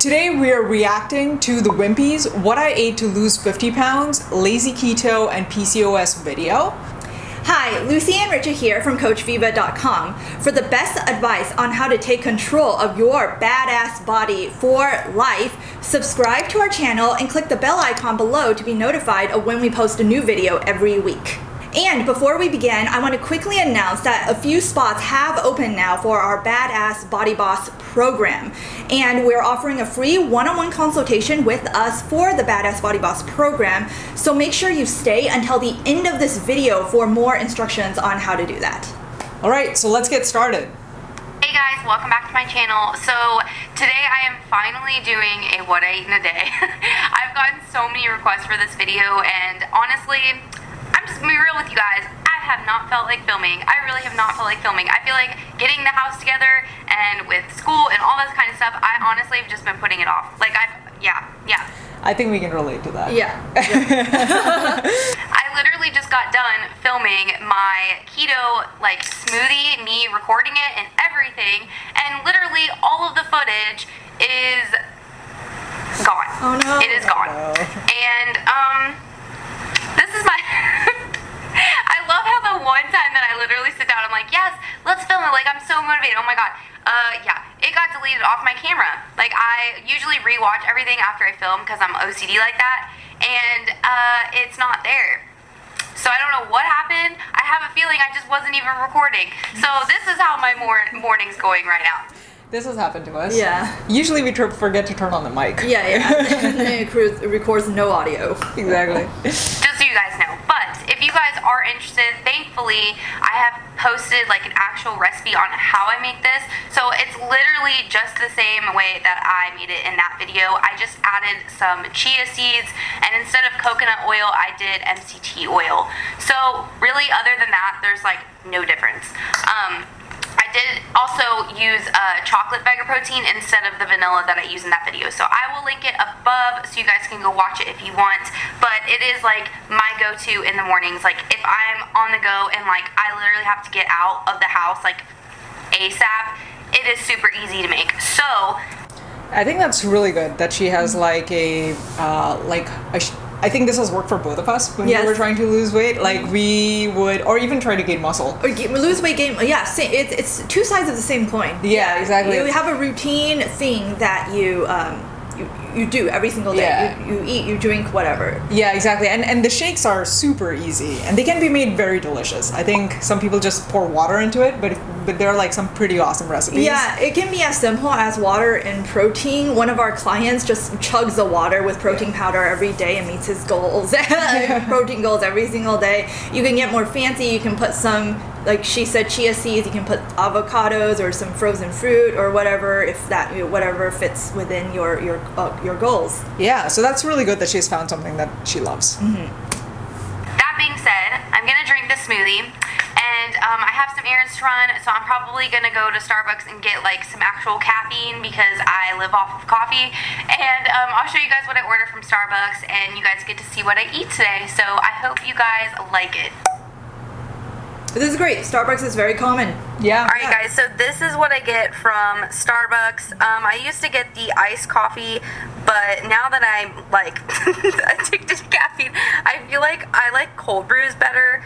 today we are reacting to the Wimpee's What I Ate to Lose 50 Pounds, Lazy Keto and PCOS video. Hi, Lucy and Richa here from CoachViva.com. For the best advice on how to take control of your badass body for life, subscribe to our channel and click the bell icon below to be notified of when we post a new video every week. And before we begin, I want to quickly announce that a few spots have opened now for our Badass Body Boss program. And we're offering a free one-on-one consultation with us for the Badass Body Boss program. So make sure you stay until the end of this video for more instructions on how to do that. All right, so let's get started. Hey guys, welcome back to my channel. So today I am finally doing a what I ate in a day. I've gotten so many requests for this video, and honestly, I'm just gonna be real with you guys. I have not felt like filming. I really have not felt like filming. I feel like getting the house together and with school and all this kind of stuff, I honestly have just been putting it off. Like yeah. I think we can relate to that. Yeah. I literally just got done filming my keto like smoothie, me recording it and everything, and literally all of the footage is gone. Oh no. It is gone. Oh, no. And this is my I love how the one time that I literally sit down, I'm like, yes, let's film it. Like, I'm so motivated. Oh my god. Yeah, it got deleted off my camera. Like, I usually rewatch everything after I film because I'm OCD like that, and it's not there. So I don't know what happened. I have a feeling I just wasn't even recording. So this is how my morning's going right now. This has happened to us. Yeah. Usually we forget to turn on the mic. Yeah. And then it records no audio. Exactly. Just so you guys know. But if you guys are interested, thankfully I have posted like an actual recipe on how I make this. So it's literally just the same way that I made it in that video. I just added some chia seeds, and instead of coconut oil I did MCT oil. So really, other than that, there's like no difference. I did also use chocolate Vega protein instead of the vanilla that I used in that video. So I will link it above so you guys can go watch it if you want. But it is like my go-to in the mornings. Like if I'm on the go and like I literally have to get out of the house like ASAP, it is super easy to make. So I think that's really good that she has like I think this has worked for both of us when we were trying to lose weight. Like we would, or even try to gain muscle. Or lose weight, gain. Yeah, it's two sides of the same coin. Yeah, exactly. You have a routine thing that you do every single day. Yeah. You eat, you drink, whatever. Yeah, exactly. And the shakes are super easy, and they can be made very delicious. I think some people just pour water into it, but there are like some pretty awesome recipes. Yeah, it can be as simple as water and protein. One of our clients just chugs the water with protein powder every day and meets his goals, protein goals every single day. You can get more fancy. You can put some, like she said, chia seeds. You can put avocados or some frozen fruit or whatever, if that whatever fits within your goals. Yeah, so that's really good that she's found something that she loves. Mm-hmm. that being said, I'm gonna drink this smoothie. And I have some errands to run, so I'm probably going to go to Starbucks and get like some actual caffeine because I live off of coffee. And I'll show you guys what I ordered from Starbucks, and you guys get to see what I eat today. So I hope you guys like it. This is great. Starbucks is very common. Yeah. Alright guys, so this is what I get from Starbucks. I used to get the iced coffee, but now that I'm like addicted to caffeine, I feel like I like cold brews better.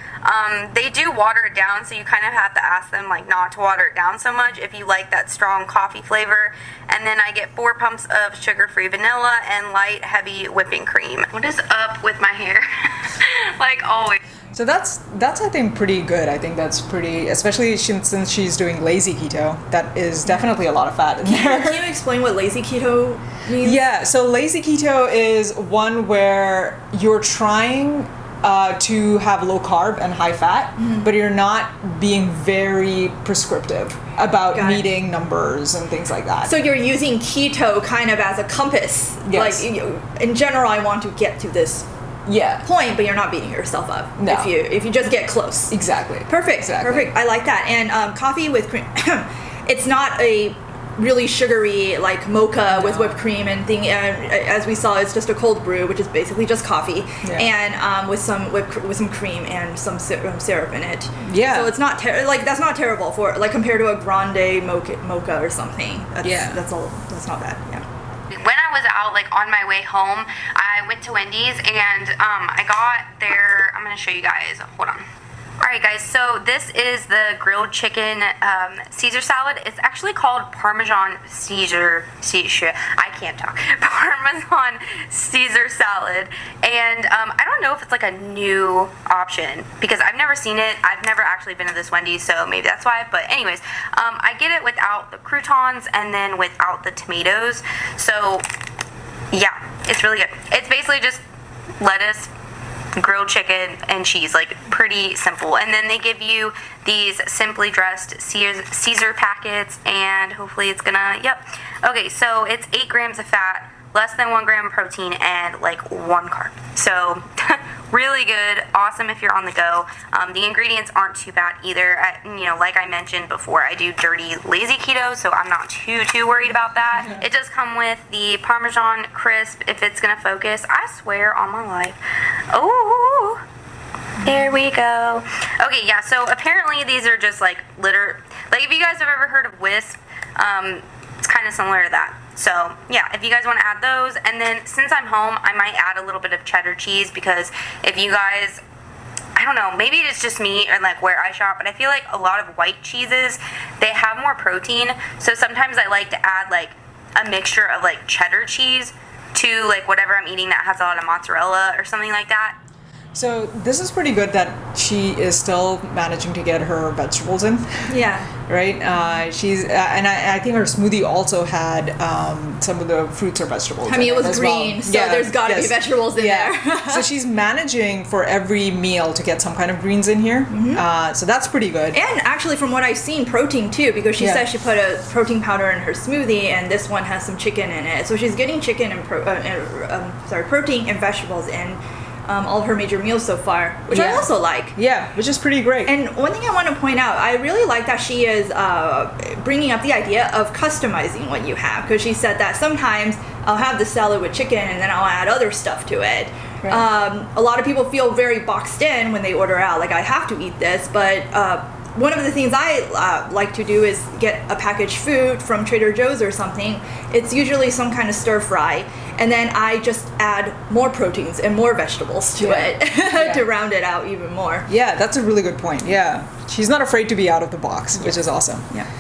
They do water it down, so you kind of have to ask them like not to water it down so much if you like that strong coffee flavor. And then I get 4 pumps of sugar-free vanilla and light heavy whipping cream. What is up with my hair? Like always. So that's I think pretty good. I think that's pretty, especially since she's doing lazy keto. That is definitely a lot of fat in there. Can you explain what lazy keto means? Yeah, so lazy keto is one where you're trying to have low carb and high fat, but you're not being very prescriptive about meeting numbers and things like that. So you're using keto kind of as a compass. Yes. Like in general, I want to get to this point, but you're not beating yourself up. No. If you just get close. Exactly. Perfect. I like that. And coffee with cream. It's not a really sugary like mocha with whipped cream and thing. As we saw, it's just a cold brew, which is basically just coffee, and with some cream and some syrup in it. Yeah. So it's not that's not terrible for like compared to a grande mocha or something. That's not bad. Yeah. When out, like on my way home, I went to Wendy's and I got their, I'm gonna show you guys, hold on. Alright guys, so this is the grilled chicken Caesar salad. It's actually called Parmesan Caesar, I can't talk, Parmesan Caesar salad. And I don't know if it's like a new option because I've never seen it. I've never actually been to this Wendy's, so maybe that's why. But anyways, I get it without the croutons and then without the tomatoes. So yeah, it's really good. It's basically just lettuce, grilled chicken, and cheese, like pretty simple. And then they give you these simply dressed Caesar packets, and hopefully it's gonna, yep. Okay, so it's 8 grams of fat, less than 1 gram of protein, and like 1 carb. So really good, awesome if you're on the go. The ingredients aren't too bad either. You know, like I mentioned before, I do dirty, lazy keto, so I'm not too worried about that. It does come with the Parmesan crisp if it's gonna focus. I swear on my life. Oh, there we go. Okay, yeah, so apparently these are just like like if you guys have ever heard of Wisp, it's kind of similar to that. So yeah, if you guys want to add those, and then since I'm home, I might add a little bit of cheddar cheese because if you guys, I don't know, maybe it's just me or like where I shop, but I feel like a lot of white cheeses, they have more protein. So sometimes I like to add like a mixture of like cheddar cheese to like whatever I'm eating that has a lot of mozzarella or something like that. So this is pretty good that she is still managing to get her vegetables in. Yeah. Right? She's and I think her smoothie also had some of the fruits or vegetables. I mean, it was as green, well. so there's got to be vegetables in there. So she's managing for every meal to get some kind of greens in here. So that's pretty good. And actually, from what I've seen, protein too, because she says she put a protein powder in her smoothie, and this one has some chicken in it. So she's getting chicken and protein and vegetables in all of her major meals so far, which I also like. Yeah, which is pretty great. And one thing I want to point out, I really like that she is bringing up the idea of customizing what you have, because she said that sometimes I'll have the salad with chicken and then I'll add other stuff to it. Right. A lot of people feel very boxed in when they order out, like I have to eat this, but one of the things I like to do is get a packaged food from Trader Joe's or something. It's usually some kind of stir fry, and then I just add more proteins and more vegetables to it to round it out even more. Yeah, that's a really good point. Yeah, she's not afraid to be out of the box, which is awesome. Yeah.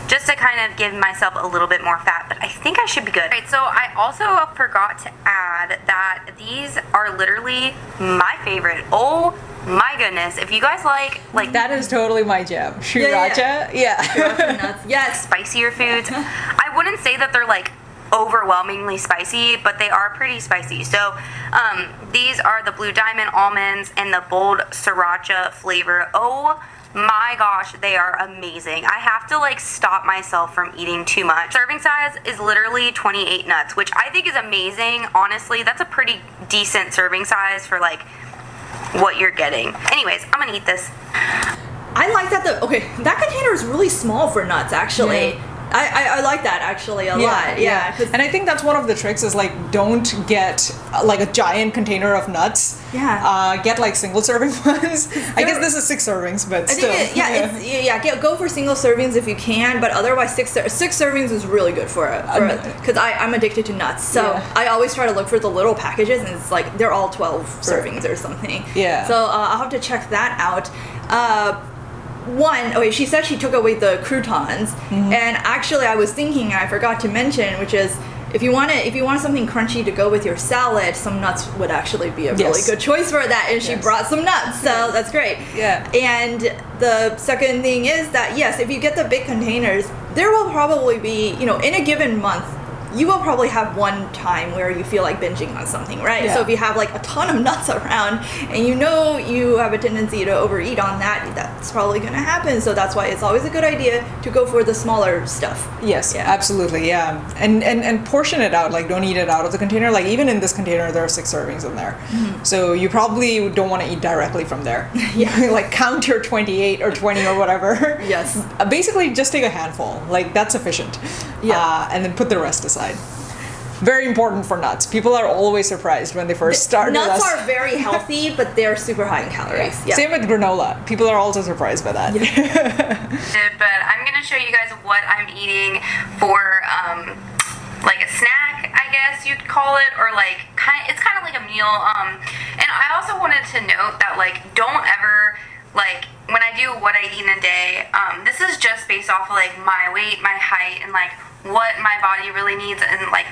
Just to kind of give myself a little bit more fat, but I think I should be good. Right, so I also forgot to add that these are literally my favorite. Oh my goodness, if you guys like that is totally my jam. Sriracha, Sriracha nuts, yes. Spicier foods. I wouldn't say that they're like overwhelmingly spicy, but they are pretty spicy. So these are the Blue Diamond almonds and the bold sriracha flavor. Oh my gosh, they are amazing. I have to like stop myself from eating too much. Serving size is literally 28 nuts, which I think is amazing. Honestly, that's a pretty decent serving size for like what you're getting. Anyways, I'm gonna eat this. I like that that container is really small for nuts, actually. Yeah. I like that actually a lot. Yeah. And I think that's one of the tricks is like don't get like a giant container of nuts. Yeah. Get like single serving ones. I guess this is 6 servings, but still. Go for single servings if you can, but otherwise 6 servings is really good for it. Because I'm addicted to nuts, so I always try to look for the little packages, and it's like they're all 12 servings or something. Yeah. So I'll have to check that out. She said she took away the croutons, and actually I was thinking, and I forgot to mention, which is if you want something crunchy to go with your salad, some nuts would actually be a really good choice for that, and she brought some nuts, so that's great. Yeah. And the second thing is that yes, if you get the big containers, there will probably be, in a given month, you will probably have one time where you feel like binging on something, right? Yeah. So if you have like a ton of nuts around and you have a tendency to overeat on that, that's probably going to happen. So that's why it's always a good idea to go for the smaller stuff. Yes, absolutely, yeah. And portion it out, like don't eat it out of the container. Like even in this container, there are 6 servings in there. So you probably don't want to eat directly from there. Like count your 28 or 20 or whatever. Yes. Basically just take a handful, like that's sufficient. Yeah. And then put the rest aside. Very important for nuts. People are always surprised when they first start. Nuts are very healthy, but they're super high in calories. Yeah. Same with granola. People are also surprised by that. But I'm gonna show you guys what I'm eating for like a snack, I call it, or like it's kind of like a meal. And I also wanted to note that like don't ever like when I do what I eat in a day, this is just based off of like my weight, my height, and like what my body really needs, and like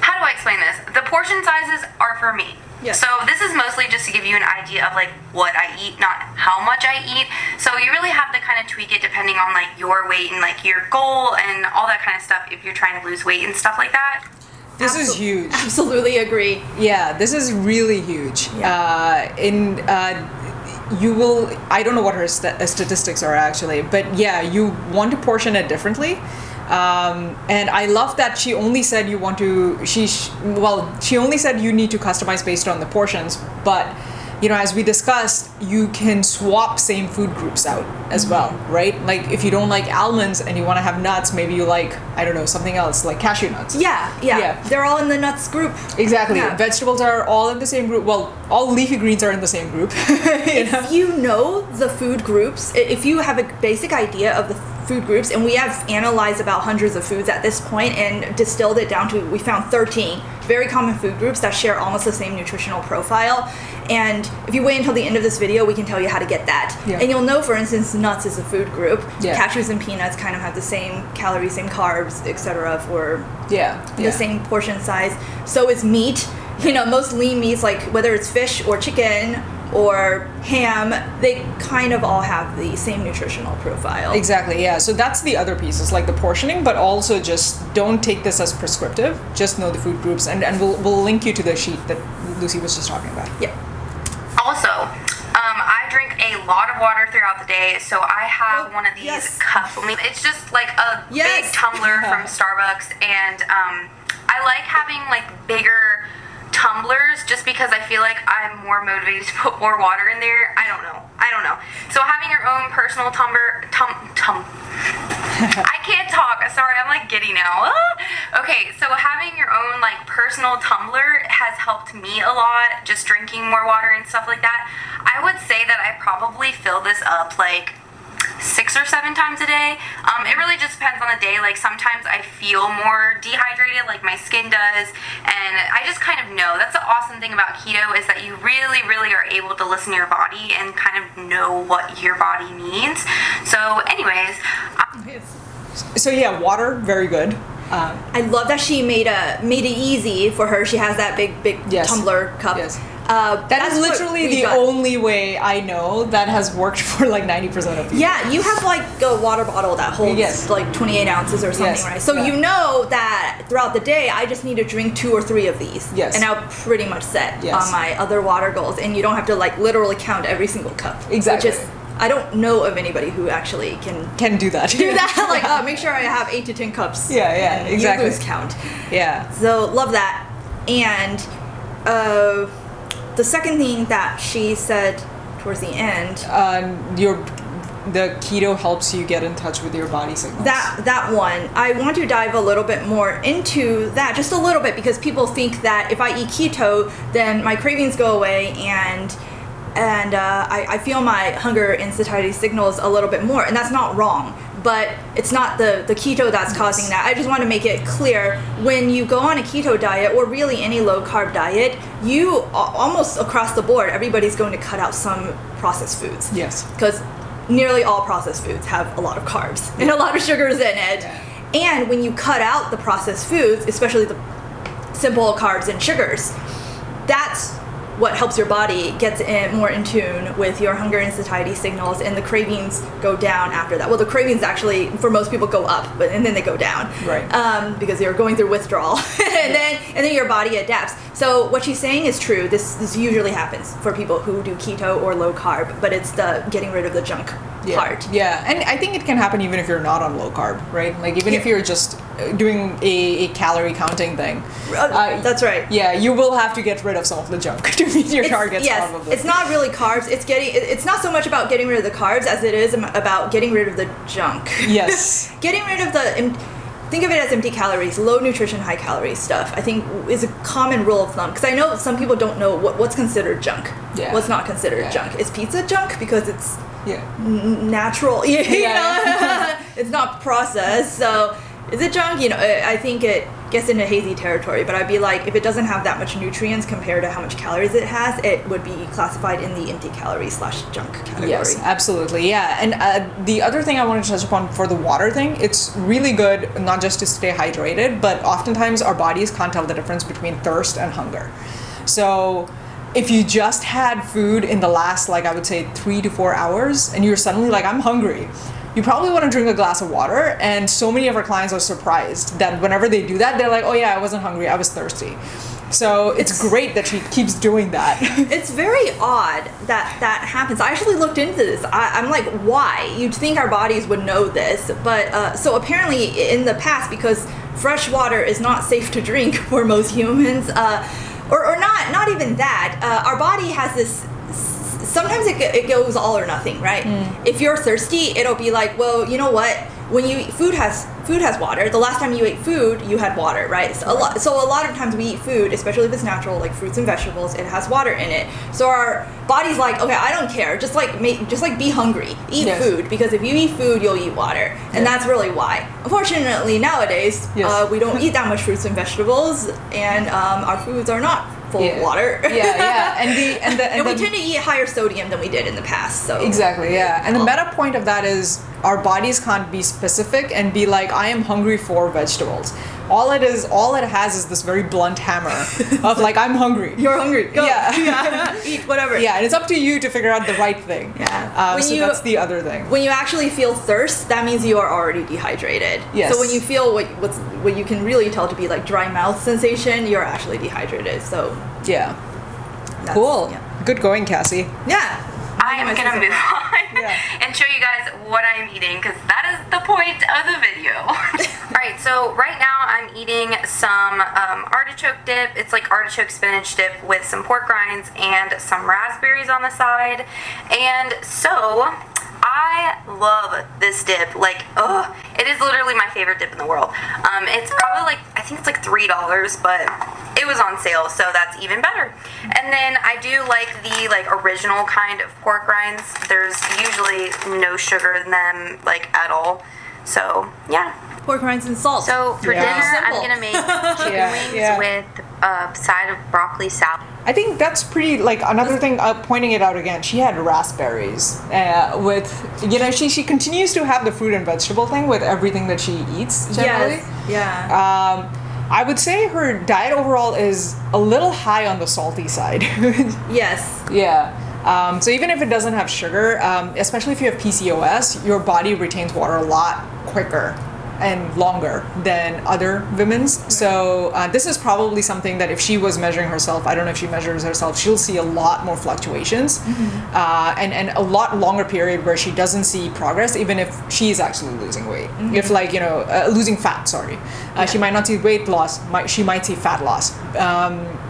how do I explain this? The portion sizes are for me. Yes. So this is mostly just to give you an idea of like what I eat, not how much I eat. So you really have to kind of tweak it depending on like your weight and like your goal and all that kind of stuff if you're trying to lose weight and stuff like that. This is huge. Absolutely agree. Yeah, this is really huge. Yeah. You will, I don't know what her statistics are actually, but yeah, you want to portion it differently. And I love that she only said you want to, she only said you need to customize based on the portions, but you know, as we discussed, you can swap same food groups out as well, right? Like if you don't like almonds and you want to have nuts, maybe you like, I don't know, something else like cashew nuts. Yeah. They're all in the nuts group. Exactly. Yeah. Vegetables are all in the same group. Well, all leafy greens are in the same group. If you know the food groups, if you have a basic idea of the food groups, and we have analyzed about hundreds of foods at this point and distilled it down to, we found 13 very common food groups that share almost the same nutritional profile. And if you wait until the end of this video, we can tell you how to get that. Yeah. And you'll know, for instance, nuts is a food group. Yeah. Cashews and peanuts kind of have the same calories, same carbs, etc. for the same portion size. So is meat. You know, most lean meats, like whether it's fish or chicken or ham, they kind of all have the same nutritional profile. Exactly, yeah. So that's the other piece, is like the portioning, but also just don't take this as prescriptive. Just know the food groups, and we'll link you to the sheet that Lucy was just talking about. Yeah. Also, I drink a lot of water throughout the day, so I have one of these cups. It's just like a big tumbler from Starbucks, and I like having like bigger tumblers just because I feel like I'm more motivated to put more water in there. I don't know. So having your own personal I can't talk. Sorry, I'm like giddy now. Okay, so having your own like personal tumbler has helped me a lot, just drinking more water and stuff like that. I would say that I probably fill this up like 6 or 7 times a day. It really just depends on the day. Like sometimes I feel more dehydrated, like my skin does, and I just kind of know. That's the awesome thing about keto, is that you really, really are able to listen to your body and kind of know what your body needs. So anyways. So yeah, water, very good. I love that she made it easy for her. She has that big tumbler cup. Yes. That is literally the only way I know that has worked for like 90% of people. Yeah, you have like a water bottle that holds like 28 ounces or something, right? So you know that throughout the day, I just need to drink 2 or 3 of these. Yes. And I'm pretty much set on my other water goals. And you don't have to like literally count every single cup. Exactly. Which is, I don't know of anybody who actually can do that. Like, make sure I have 8 to 10 cups. Yeah, exactly. You lose count. Yeah. So love that. And the second thing that she said towards the end, the keto helps you get in touch with your body signals. That one, I want to dive a little bit more into that, just a little bit, because people think that if I eat keto, then my cravings go away and I feel my hunger and satiety signals a little bit more, and that's not wrong. But it's not the keto that's causing that. I just want to make it clear, when you go on a keto diet, or really any low carb diet, you almost across the board, everybody's going to cut out some processed foods. Yes. Because nearly all processed foods have a lot of carbs and a lot of sugars in it. Yeah. And when you cut out the processed foods, especially the simple carbs and sugars, that's what helps your body get more in tune with your hunger and satiety signals, and the cravings go down after that. Well, the cravings actually, for most people, go up, and then they go down, right? Because you're going through withdrawal, and then your body adapts. So what she's saying is true. This usually happens for people who do keto or low carb, but it's the getting rid of the junk part. Yeah, and I think it can happen even if you're not on low carb, right? Like even if you're just doing a calorie counting thing. That's right. Yeah, you will have to get rid of some of the junk to meet your targets. Yes, probably. It's not really carbs. It's not so much about getting rid of the carbs as it is about getting rid of the junk. Yes. Getting rid of think of it as empty calories, low nutrition, high calorie stuff, I think is a common rule of thumb. Because I know some people don't know what's considered junk. Yeah. What's not considered junk. Is pizza junk because it's natural? You know? It's not processed. So is it junk? You know, I think gets into hazy territory, but I'd be like, if it doesn't have that much nutrients compared to how much calories it has, it would be classified in the empty calorie / junk category. Yes, absolutely. Yeah. And the other thing I wanted to touch upon for the water thing, it's really good not just to stay hydrated, but oftentimes our bodies can't tell the difference between thirst and hunger. So if you just had food in the last, like I would say 3 to 4 hours, and you're suddenly like, I'm hungry, you probably want to drink a glass of water. And so many of our clients are surprised that whenever they do that, they're like, oh yeah, I wasn't hungry, I was thirsty. So it's great that she keeps doing that. It's very odd that happens. I actually looked into this. I'm like, why? You'd think our bodies would know this, but so apparently in the past, because fresh water is not safe to drink for most humans, or not even that. Our body has this. Sometimes it goes all or nothing, right? If you're thirsty, it'll be like, well, you know what? When you eat food has water. The last time you ate food, you had water, right? So a lot of times we eat food, especially if it's natural, like fruits and vegetables, it has water in it. So our body's like, okay, I don't care. Just like be hungry, eat food, because if you eat food, you'll eat water, and that's really why. Unfortunately, nowadays we don't eat that much fruits and vegetables, and our foods are not full of water. And we tend to eat higher sodium than we did in the past. So exactly, yeah. And the meta point of that is our bodies can't be specific and be like, I am hungry for vegetables. All it has is this very blunt hammer of like, I'm hungry. You're hungry. Go. Yeah. Eat whatever. Yeah, and it's up to you to figure out the right thing. Yeah. That's the other thing. When you actually feel thirst, that means you are already dehydrated. Yes. So when you feel what you can really tell to be like dry mouth sensation, you're actually dehydrated. So yeah. Cool. Yeah. Good going, Cassie. Yeah. I am going to move on and show you guys what I'm eating, because that is the point of the video. Alright, so right now I'm eating some artichoke dip. It's like artichoke spinach dip with some pork rinds and some raspberries on the side. And so I love this dip. Like, it is literally my favorite dip in the world. It's probably like, I think it's like $3, but it was on sale, so that's even better. And then I do like the original kind of pork rinds. There's usually no sugar in them at all. So yeah. Pork rinds and salt. So for dinner, I'm gonna make chicken wings with a side of broccoli salad. I think that's pretty, another thing, pointing it out again, she had raspberries with, she continues to have the fruit and vegetable thing with everything that she eats, generally. Yes. Yeah. I would say her diet overall is a little high on the salty side. Yes. Yeah. So even if it doesn't have sugar, especially if you have PCOS, your body retains water a lot quicker and longer than other women's. Right. So this is probably something that if she was measuring herself, I don't know if she measures herself, she'll see a lot more fluctuations, and a lot longer period where she doesn't see progress, even if she's actually losing weight. If losing fat, sorry. She might not see weight loss, she might see fat loss.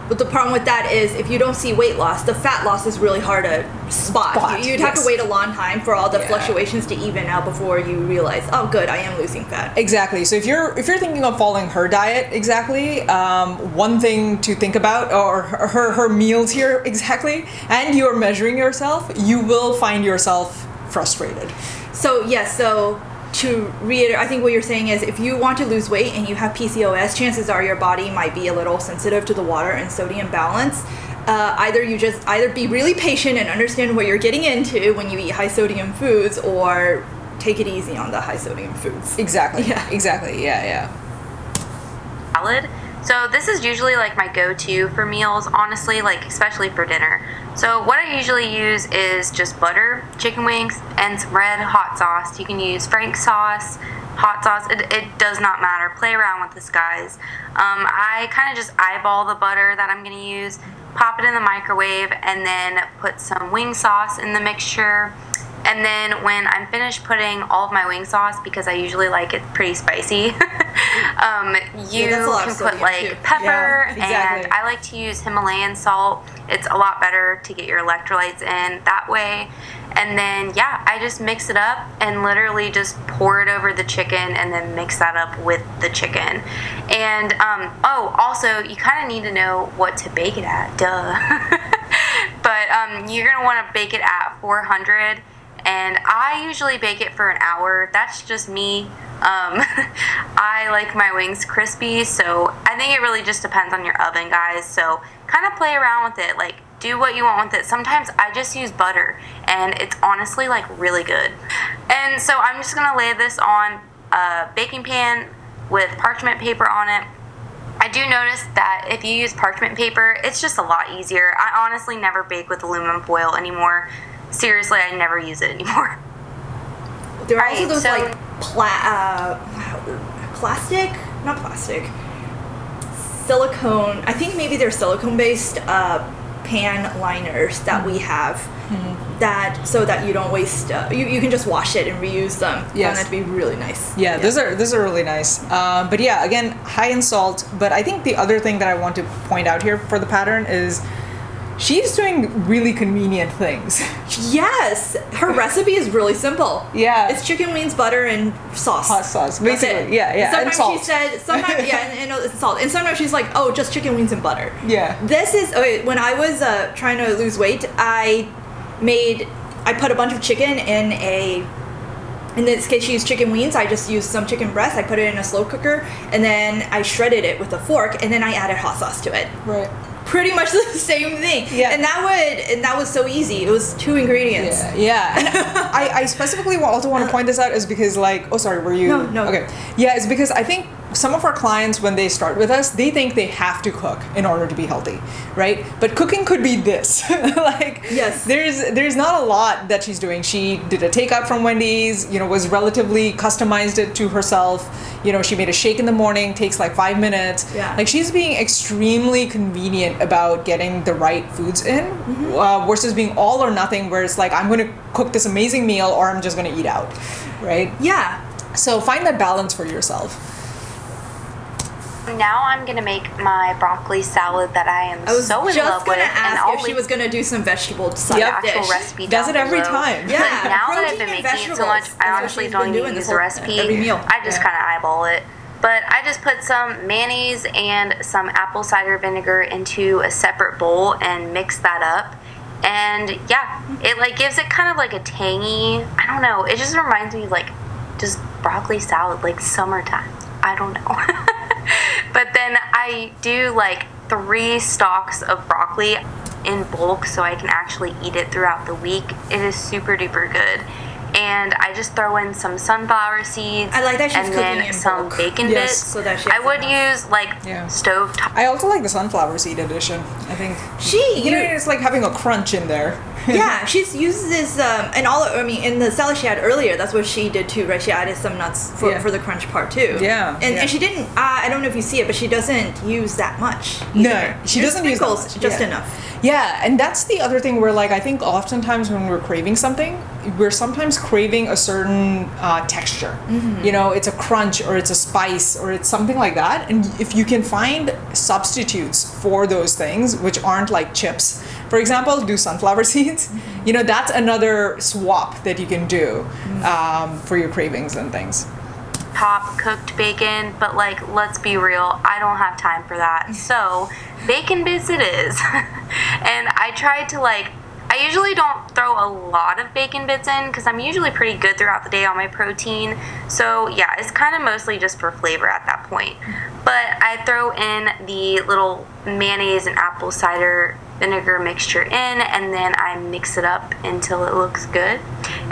But the problem with that is if you don't see weight loss, the fat loss is really hard to spot. You'd have to wait a long time for all the fluctuations to even out before you realize, oh good, I am losing fat. Exactly. So if you're thinking of following her diet exactly, one thing to think about, or her meals here exactly, and you're measuring yourself, you will find yourself frustrated. So to reiterate, I think what you're saying is if you want to lose weight and you have PCOS, chances are your body might be a little sensitive to the water and sodium balance. Either be really patient and understand what you're getting into when you eat high sodium foods, or take it easy on the high sodium foods. Exactly. Yeah. Exactly. Yeah. Salad. So this is usually my go-to for meals, honestly, especially for dinner. So what I usually use is just butter, chicken wings, and some red hot sauce. You can use Frank's sauce, hot sauce. It does not matter. Play around with this, guys. I kind of just eyeball the butter that I'm going to use, pop it in the microwave, and then put some wing sauce in the mixture. And then when I'm finished putting all of my wing sauce, because I usually like it pretty spicy, you can put pepper, and I like to use Himalayan salt. It's a lot better to get your electrolytes in that way. And then I just mix it up and literally just pour it over the chicken, and then mix that up with the chicken. And also you kind of need to know what to bake it at, but you're gonna want to bake it at 400. And I usually bake it for an hour. That's just me. I like my wings crispy, so I think it really just depends on your oven, guys. So kind of play around with it, like do what you want with it. Sometimes I just use butter, and it's honestly like really good. And so I'm just gonna lay this on a baking pan with parchment paper on it. I do notice that if you use parchment paper, it's just a lot easier. I honestly never bake with aluminum foil anymore. Seriously, I never use it anymore. There are also those like silicone. I think maybe they're silicone-based pan liners that we have. That so that you don't waste. You can just wash it and reuse them. Yes. Found that to be really nice. Yeah, those are really nice. But yeah, again, high in salt. But I think the other thing that I want to point out here for the pattern is she's doing really convenient things. Yes, her recipe is really simple. Yeah, it's chicken wings, butter, and sauce. Hot sauce, basically. Yeah, Sometimes and salt. she said, sometimes and it's salt, and sometimes she's like, oh, just chicken wings and butter. Yeah. This is when I was trying to lose weight, I put a bunch of chicken in this case she used chicken wings. I just used some chicken breast. I put it in a slow cooker, and then I shredded it with a fork, and then I added hot sauce to it. Right. Pretty much the same thing. Yeah. And that was so easy. It was 2 ingredients. Yeah. And I specifically also want to point this out is because were you? No. Okay. Yeah, it's because I think some of our clients, when they start with us, they think they have to cook in order to be healthy, right? But cooking could be this. Yes. There's not a lot that she's doing. She did a takeout from Wendy's, was relatively customized it to herself. She made a shake in the morning, takes like 5 minutes. Yeah. Like she's being extremely convenient about getting the right foods in, versus being all or nothing, where it's like, I'm going to cook this amazing meal or I'm just going to eat out, right? Yeah. So find that balance for yourself. Now I'm gonna make my broccoli salad that I am so in love with. And I'll ask if she was gonna do some vegetable side actual dish. recipe. Does it every time. Yeah. But now that I've Protein been and making it so much, I honestly don't even use the recipe. Every meal. I just kind of eyeball it. But I just put some mayonnaise and some apple cider vinegar into a separate bowl and mix that up. And yeah, it like gives it kind of like a tangy, I don't know, it just reminds me like just broccoli salad, like summertime. I don't know. But then I do like 3 stalks of broccoli in bulk so I can actually eat it throughout the week. It is super duper good. And I just throw in some sunflower seeds. I like that she's and cooking then in some bulk. bacon Yes. bits. So that she I would use like stove top. I also like the sunflower seed edition. I think it's like having a crunch in there. Yeah, she's used this in the salad she had earlier, that's what she did too, right? She added some nuts for the crunch part too. Yeah. And she didn't I don't know if you see it, but she doesn't use that much either. No, she doesn't use that much. Just enough. Yeah, and that's the other thing where like I think oftentimes when we're craving something, we're sometimes craving a certain texture. It's a crunch or it's a spice or it's something like that. And if you can find substitutes for those things, which aren't like chips, for example, do sunflower seeds. That's another swap that you can do for your cravings and things. Top cooked bacon, but like, let's be real, I don't have time for that. So bacon bits it is. And I tried to I usually don't throw a lot of bacon bits in because I'm usually pretty good throughout the day on my protein. So yeah, it's kind of mostly just for flavor at that point. But I throw in the little mayonnaise and apple cider vinegar mixture in, and then I mix it up until it looks good.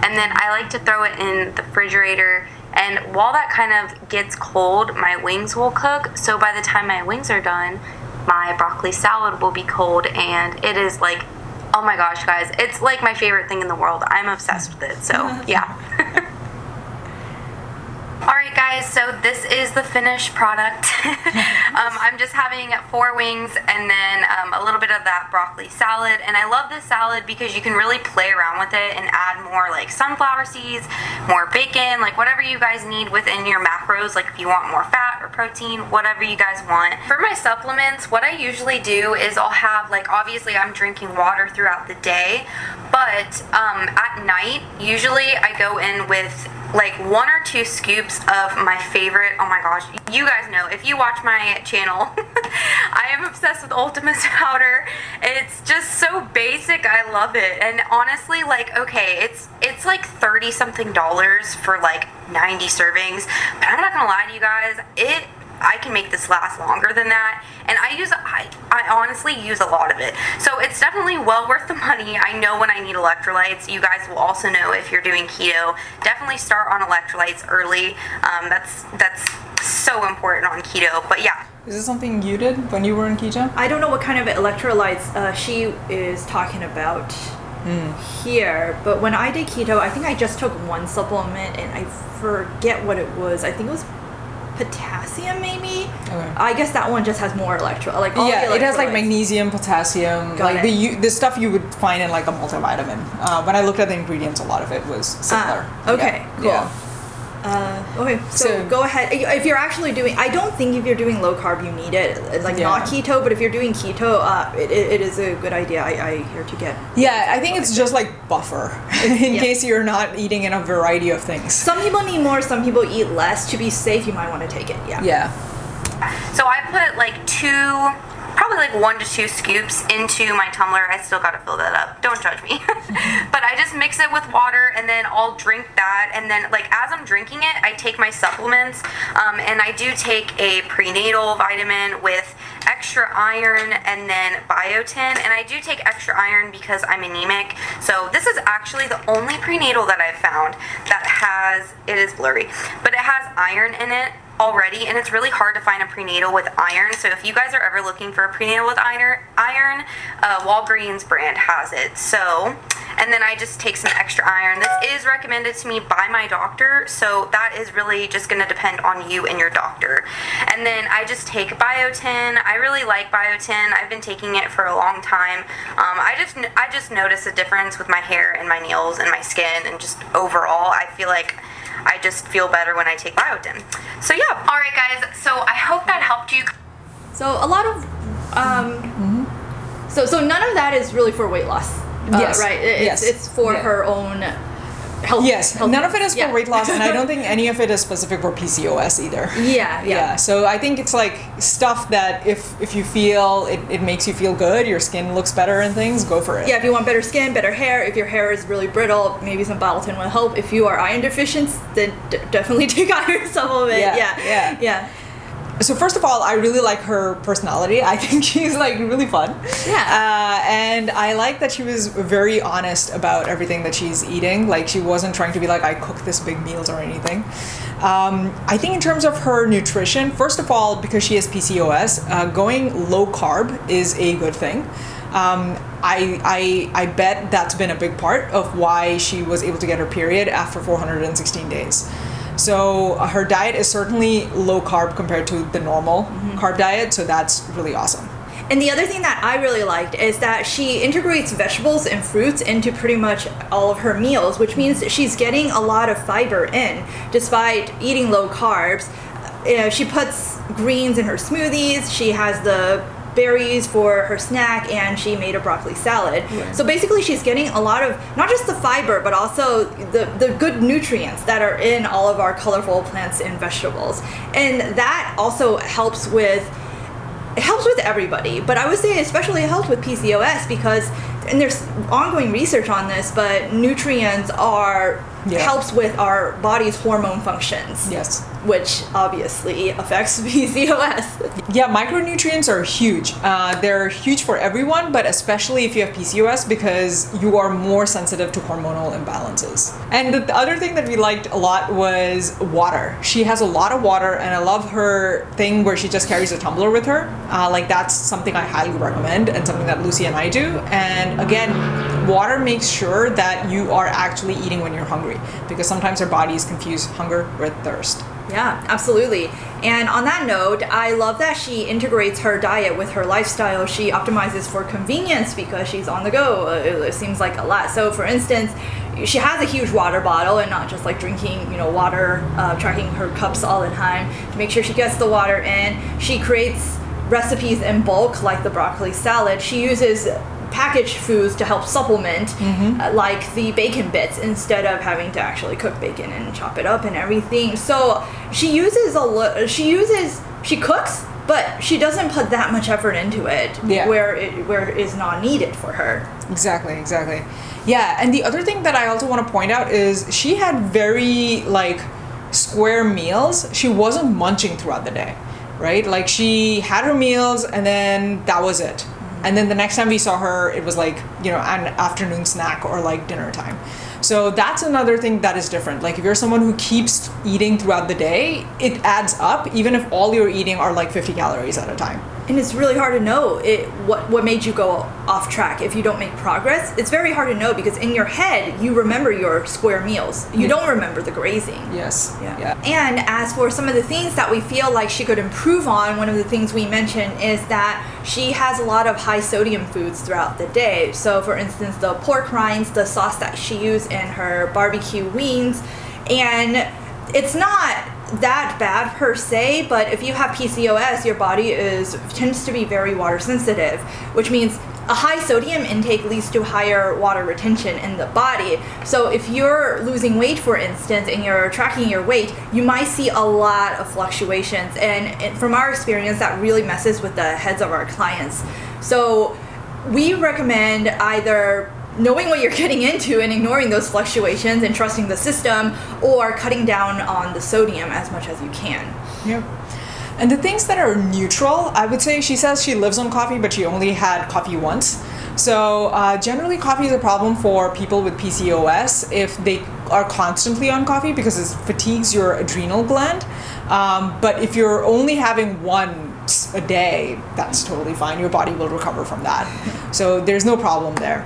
And then I like to throw it in the refrigerator, and while that kind of gets cold, my wings will cook. So by the time my wings are done, my broccoli salad will be cold, and it is like, oh my gosh, guys, it's like my favorite thing in the world. I'm obsessed with it. So yeah. Alright guys, so this is the finished product. I'm just having 4 wings and then a little bit of that broccoli salad. And I love this salad because you can really play around with it and add more like sunflower seeds, more bacon, like whatever you guys need within your macros. Like if you want more fat or protein, whatever you guys want. For my supplements, what I usually do is I'll have obviously I'm drinking water throughout the day, but at night, usually I go in with 1 or 2 scoops of my favorite, oh my gosh, you guys know, if you watch my channel, I am obsessed with Ultimus powder. It's just so basic. I love it. And honestly, like, okay, it's like $30 something for like 90 servings. But I'm not gonna lie to you guys, I can make this last longer than that, and I honestly use a lot of it, so it's definitely well worth the money. I know when I need electrolytes. You guys will also know if you're doing keto, definitely start on electrolytes early. That's so important on keto. But yeah. Is this something you did when you were in keto? I don't know what kind of electrolytes she is talking about here, but when I did keto, I think I just took one supplement, and I forget what it was. I think it was potassium, maybe. Okay. I guess that one just has more like all it has like magnesium, potassium, like the stuff you would find in like a multivitamin. When I looked at the ingredients, a lot of it was similar. Okay, cool. Yeah. Okay, so go ahead. If you're actually doing, I don't think if you're doing low carb you need it, like not keto, but if you're doing keto, it is a good idea. I hear to get. Yeah, I think it's just like buffer in case you're not eating in a variety of things. Some people need more, some people eat less. To be safe, you might want to take it. Yeah. Yeah. So I put like probably like 1 to 2 scoops into my tumbler. I still gotta fill that up. Don't judge me. But I just mix it with water, and then I'll drink that. And then, like, as I'm drinking it, I take my supplements. And I do take a prenatal vitamin with extra iron and then biotin. And I do take extra iron because I'm anemic. So this is actually the only prenatal that I've found that has, it is blurry, but it has iron in it already, and it's really hard to find a prenatal with iron. So if you guys are ever looking for a prenatal with iron, Walgreens brand has it. So, and then I just take some extra iron. This is recommended to me by my doctor, so that is really just going to depend on you and your doctor. And then I just take biotin. I really like biotin. I've been taking it for a long time. I just notice a difference with my hair and my nails and my skin, and just overall I feel like I just feel better when I take biotin. So yeah. All right, guys. So I hope that helped you. So a lot of, so none of that is really for weight loss. Yes. Right. It's for her own health. Yes. None of it is for weight loss, and I don't think any of it is specific for PCOS either. Yeah. So I think it's like stuff that if you feel it makes you feel good, your skin looks better and things, go for it. Yeah, if you want better skin, better hair, if your hair is really brittle, maybe some biotin will help. If you are iron deficient, then definitely take iron supplement. Yeah. So first of all, I really like her personality. I think she's like really fun. Yeah. And I like that she was very honest about everything that she's eating. Like, she wasn't trying to be like, I cook this big meals or anything. I think in terms of her nutrition, first of all, because she has PCOS, going low carb is a good thing. I bet that's been a big part of why she was able to get her period after 416 days. So her diet is certainly low carb compared to the normal carb diet, so that's really awesome. And the other thing that I really liked is that she integrates vegetables and fruits into pretty much all of her meals, which means that she's getting a lot of fiber in despite eating low carbs. She puts greens in her smoothies, she has the berries for her snack, and she made a broccoli salad. Right. So basically she's getting a lot of not just the fiber but also the good nutrients that are in all of our colorful plants and vegetables. And that also helps with everybody, but I would say especially it helps with PCOS because, and there's ongoing research on this, but nutrients helps with our body's hormone functions. Yes. Which obviously affects PCOS. Yeah, micronutrients are huge. They're huge for everyone, but especially if you have PCOS because you are more sensitive to hormonal imbalances. And the other thing that we liked a lot was water. She has a lot of water, and I love her thing where she just carries a tumbler with her. Like, that's something I highly recommend and something that Lucy and I do. And again, water makes sure that you are actually eating when you're hungry, because sometimes our bodies confuse hunger with thirst. Yeah, absolutely. And on that note, I love that she integrates her diet with her lifestyle. She optimizes for convenience because she's on the go. It seems like a lot. So for instance, she has a huge water bottle and not just like drinking, water, tracking her cups all the time to make sure she gets the water in. She creates recipes in bulk like the broccoli salad. She uses packaged foods to help supplement, like the bacon bits, instead of having to actually cook bacon and chop it up and everything. So she cooks but she doesn't put that much effort into it where it is not needed for her. Exactly. Yeah, and the other thing that I also want to point out is she had very like square meals. She wasn't munching throughout the day, right? Like she had her meals and then that was it. And then the next time we saw her, it was like, an afternoon snack or like dinner time. So that's another thing that is different. Like if you're someone who keeps eating throughout the day, it adds up even if all you're eating are like 50 calories at a time. And it's really hard to know what made you go off track if you don't make progress. It's very hard to know because in your head, you remember your square meals. You don't remember the grazing. Yes. Yeah. And as for some of the things that we feel like she could improve on, one of the things we mentioned is that she has a lot of high sodium foods throughout the day. So for instance, the pork rinds, the sauce that she used in her barbecue wings, and it's not that bad per se, but if you have PCOS, your body tends to be very water sensitive, which means a high sodium intake leads to higher water retention in the body. So if you're losing weight, for instance, and you're tracking your weight, you might see a lot of fluctuations. And from our experience, that really messes with the heads of our clients. So we recommend either knowing what you're getting into and ignoring those fluctuations and trusting the system, or cutting down on the sodium as much as you can. Yep. And the things that are neutral, I would say she says she lives on coffee, but she only had coffee once. So generally coffee is a problem for people with PCOS if they are constantly on coffee because it fatigues your adrenal gland. But if you're only having once a day, that's totally fine. Your body will recover from that. So there's no problem there.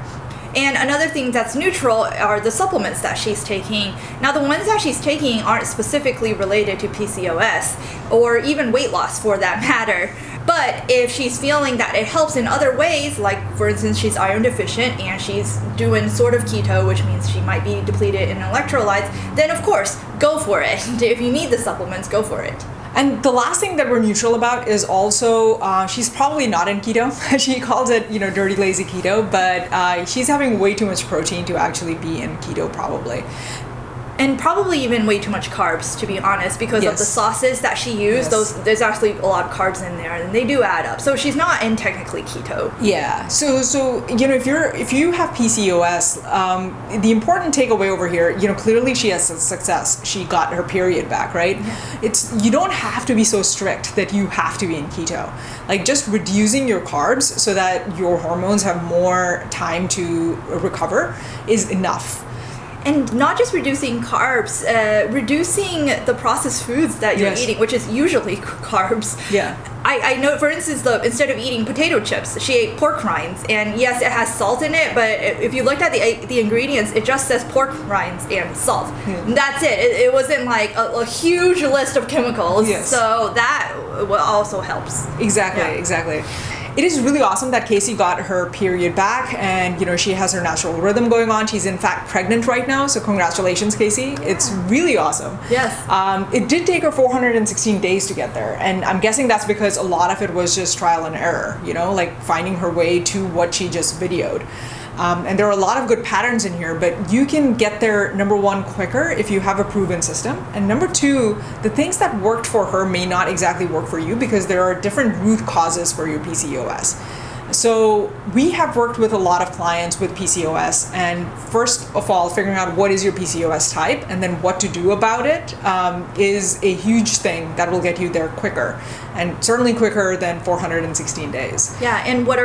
And another thing that's neutral are the supplements that she's taking. Now, the ones that she's taking aren't specifically related to PCOS or even weight loss for that matter. But if she's feeling that it helps in other ways, like for instance, she's iron deficient and she's doing sort of keto, which means she might be depleted in electrolytes, then of course, go for it. If you need the supplements, go for it. And the last thing that we're neutral about is also she's probably not in keto. She calls it, dirty, lazy keto, but she's having way too much protein to actually be in keto probably. And probably even way too much carbs, to be honest, because of the sauces that she used. Yes. There's actually a lot of carbs in there, and they do add up. So she's not in technically keto. Yeah. So if you have PCOS, the important takeaway over here, clearly she has success. She got her period back, right? Mm-hmm. You don't have to be so strict that you have to be in keto. Like just reducing your carbs so that your hormones have more time to recover is enough. And not just reducing carbs, reducing the processed foods that you're eating, which is usually carbs. Yeah. I know, for instance, instead of eating potato chips, she ate pork rinds. And yes, it has salt in it, but if you looked at the ingredients, it just says pork rinds and salt. And that's it. It wasn't like a huge list of chemicals. Yes. So that also helps. Exactly. It is really awesome that Casey got her period back and, she has her natural rhythm going on. She's in fact pregnant right now. So congratulations, Casey. Yeah. It's really awesome. Yes. It did take her 416 days to get there. And I'm guessing that's because a lot of it was just trial and error, like finding her way to what she just videoed. And there are a lot of good patterns in here, but you can get there, number one, quicker if you have a proven system. And number two, the things that worked for her may not exactly work for you because there are different root causes for your PCOS. So we have worked with a lot of clients with PCOS, and first of all, figuring out what is your PCOS type and then what to do about it is a huge thing that will get you there quicker, and certainly quicker than 416 days. Yeah, and what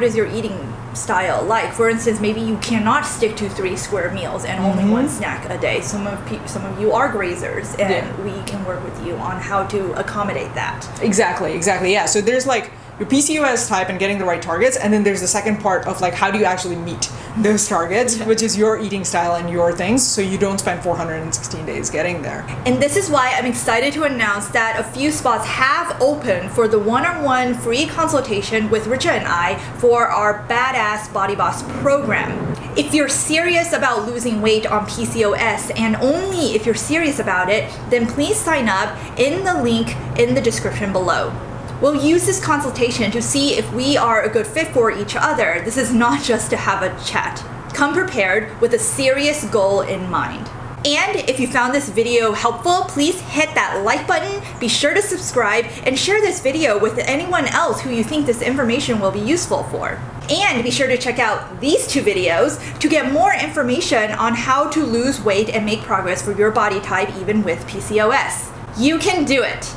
is your eating style like? For instance, maybe you cannot stick to 3 square meals and only one snack a day. Some of you are grazers, and we can work with you on how to accommodate that. Exactly. Yeah. So there's like your PCOS type and getting the right targets, and then there's the second part of like how do you actually meet those targets, which is your eating style and your things, so you don't spend 416 days getting there. And this is why I'm excited to announce that a few spots have opened for the one-on-one free consultation with Richa and I for our Badass Body Boss program. If you're serious about losing weight on PCOS, and only if you're serious about it, then please sign up in the link in the description below. We'll use this consultation to see if we are a good fit for each other. This is not just to have a chat. Come prepared with a serious goal in mind. And if you found this video helpful, please hit that like button, be sure to subscribe, and share this video with anyone else who you think this information will be useful for. And be sure to check out these 2 videos to get more information on how to lose weight and make progress for your body type even with PCOS. You can do it!